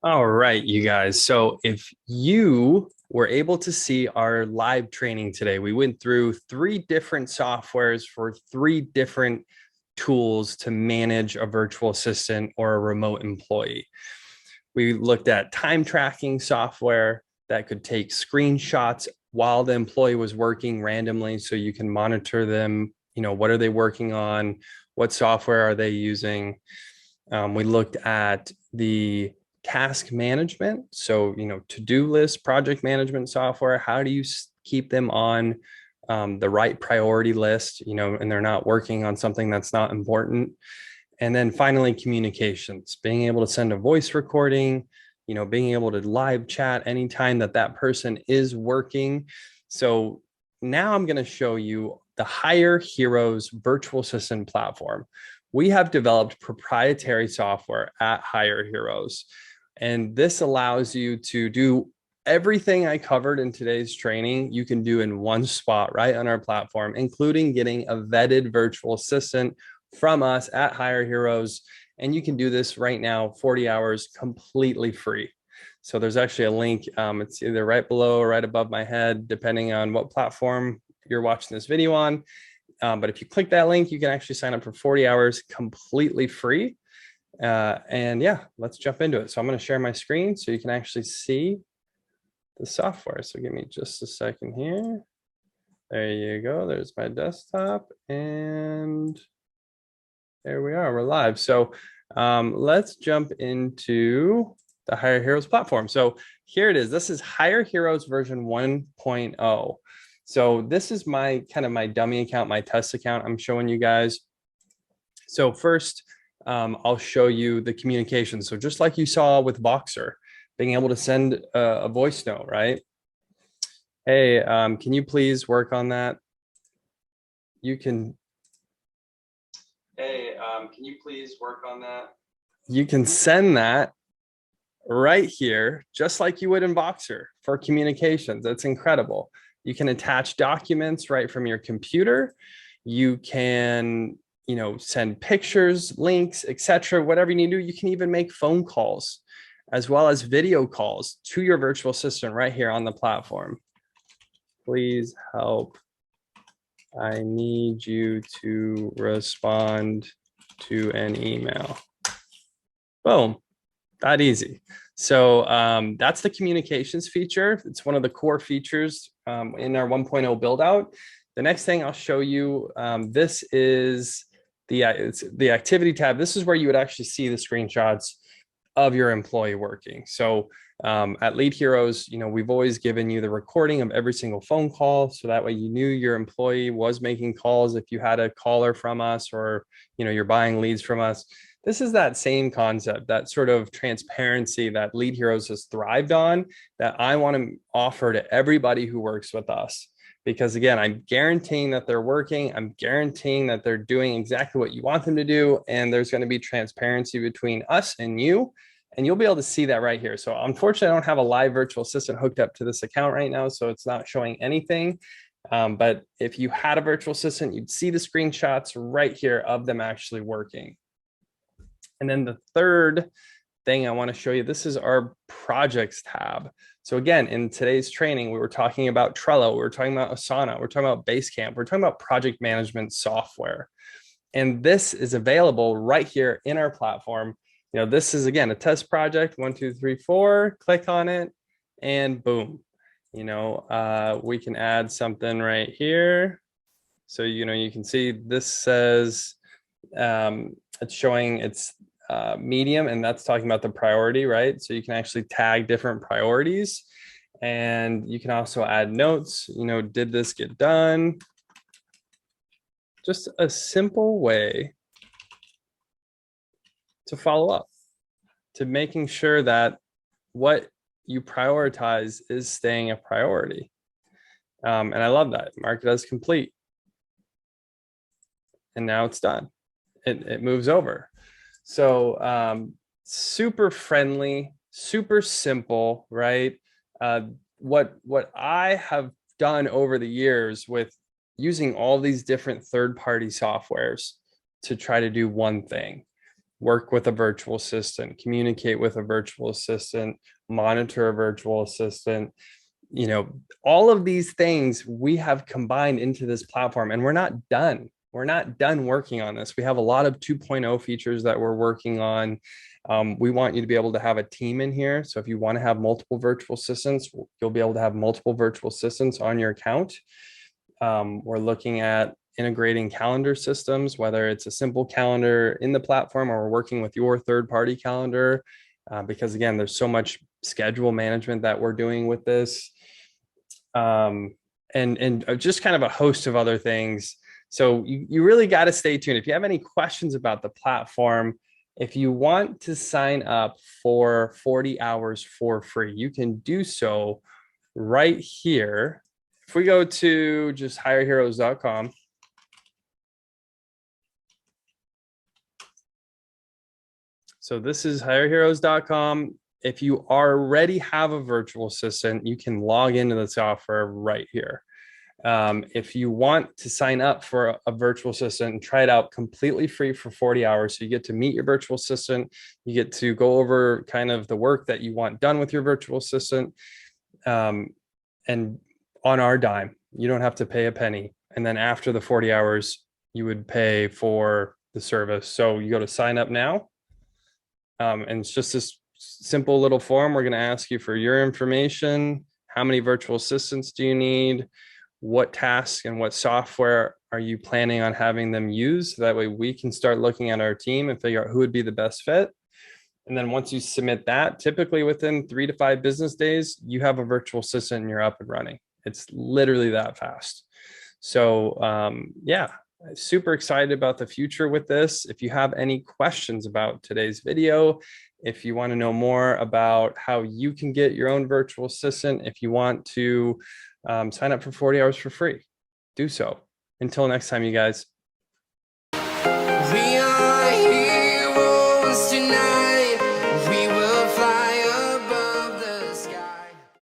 All right, you guys. So if you were able to see our live training today, we went through three different softwares for three different tools to manage a virtual assistant or a remote employee. We looked at time tracking software that could take screenshots while the employee was working randomly so you can monitor them. What are they working on? What software are they using? We looked at the task management. So, to-do list, project management software. How do you keep them on the right priority list, and they're not working on something that's not important? And then finally, communications, being able to send a voice recording, being able to live chat anytime that person is working. So now I'm going to show you the Hire Heroes virtual assistant platform. We have developed proprietary software at Hire Heroes, and this allows you to do everything I covered in today's training. You can do in one spot right on our platform, including getting a vetted virtual assistant from us at Hire Heroes. And you can do this right now, 40 hours completely free. So there's actually a link. It's either right below or right above my head, depending on what platform you're watching this video on. But if you click that link, you can actually sign up for 40 hours completely free. And yeah, let's jump into it. So I'm going to share my screen so you can actually see the software. So give me just a second here. There you go. There's my desktop. And there we are. We're live. So let's jump into the Hire Heroes platform. So here it is. This is Hire Heroes version 1.0. So this is my my dummy account, my test account I'm showing you guys. So first, I'll show you the communication. So just like you saw with Voxer, being able to send a voice note, right? Hey, can you please work on that? You can. Hey, can you please work on that? You can send that right here, just like you would in Voxer for communications. That's incredible. You can attach documents right from your computer. You can, send pictures, links, etc. Whatever you need to do. You can even make phone calls as well as video calls to your virtual assistant right here on the platform. Please help. I need you to respond to an email. Boom, that easy. So that's the communications feature. It's one of the core features in our 1.0 build out. The next thing I'll show you, this is the activity tab. This is where you would actually see the screenshots of your employee working. So at Lead Heroes, we've always given you the recording of every single phone call. So that way you knew your employee was making calls if you had a caller from us or, you're buying leads from us. This is that same concept, that sort of transparency that Lead Heroes has thrived on, that I want to offer to everybody who works with us. Because again, I'm guaranteeing that they're working. I'm guaranteeing that they're doing exactly what you want them to do. And there's going to be transparency between us and you. And you'll be able to see that right here. So unfortunately, I don't have a live virtual assistant hooked up to this account right now, so it's not showing anything. But if you had a virtual assistant, you'd see the screenshots right here of them actually working. And then the third thing I want to show you, this is our projects tab. So again, in today's training, we were talking about Trello, we were talking about Asana, we're talking about Basecamp, we're talking about project management software. And this is available right here in our platform. This is, again, a test project, 1, 2, 3, 4, click on it and boom, we can add something right here. So, you can see this says it's showing it's medium, and that's talking about the priority, right? So you can actually tag different priorities, and you can also add notes, did this get done? Just a simple way to follow up, to making sure that what you prioritize is staying a priority. And I love that. Mark it as complete. And now it's done. It moves over. So super friendly, super simple, right? What I have done over the years with using all these different third-party softwares to try to do one thing. work with a virtual assistant, communicate with a virtual assistant, monitor a virtual assistant. You know, all of these things we have combined into this platform, and we're not done. We're not done working on this. We have a lot of 2.0 features that we're working on. We want you to be able to have a team in here. So if you want to have multiple virtual assistants, you'll be able to have multiple virtual assistants on your account. We're looking at integrating calendar systems, whether it's a simple calendar in the platform or we're working with your third-party calendar, because again, there's so much schedule management that we're doing with this, and just kind of a host of other things. So you really got to stay tuned. If you have any questions about the platform, if you want to sign up for 40 hours for free, you can do so right here. If we go to just hireheroes.com, so this is hireheroes.com. If you already have a virtual assistant, you can log into the software right here. If you want to sign up for a virtual assistant and try it out completely free for 40 hours, so you get to meet your virtual assistant, you get to go over kind of the work that you want done with your virtual assistant, and on our dime, you don't have to pay a penny. And then after the 40 hours, you would pay for the service. So you go to sign up now, and it's just this simple little form. We're going to ask you for your information. How many virtual assistants do you need? What tasks and what software are you planning on having them use? So that way we can start looking at our team and figure out who would be the best fit. And then once you submit that, typically within 3 to 5 business days, you have a virtual assistant and you're up and running. It's literally that fast. So yeah, super excited about the future with this. If you have any questions about today's video, if you want to know more about how you can get your own virtual assistant, if you want to sign up for 40 hours for free, do so. Until next time, you guys.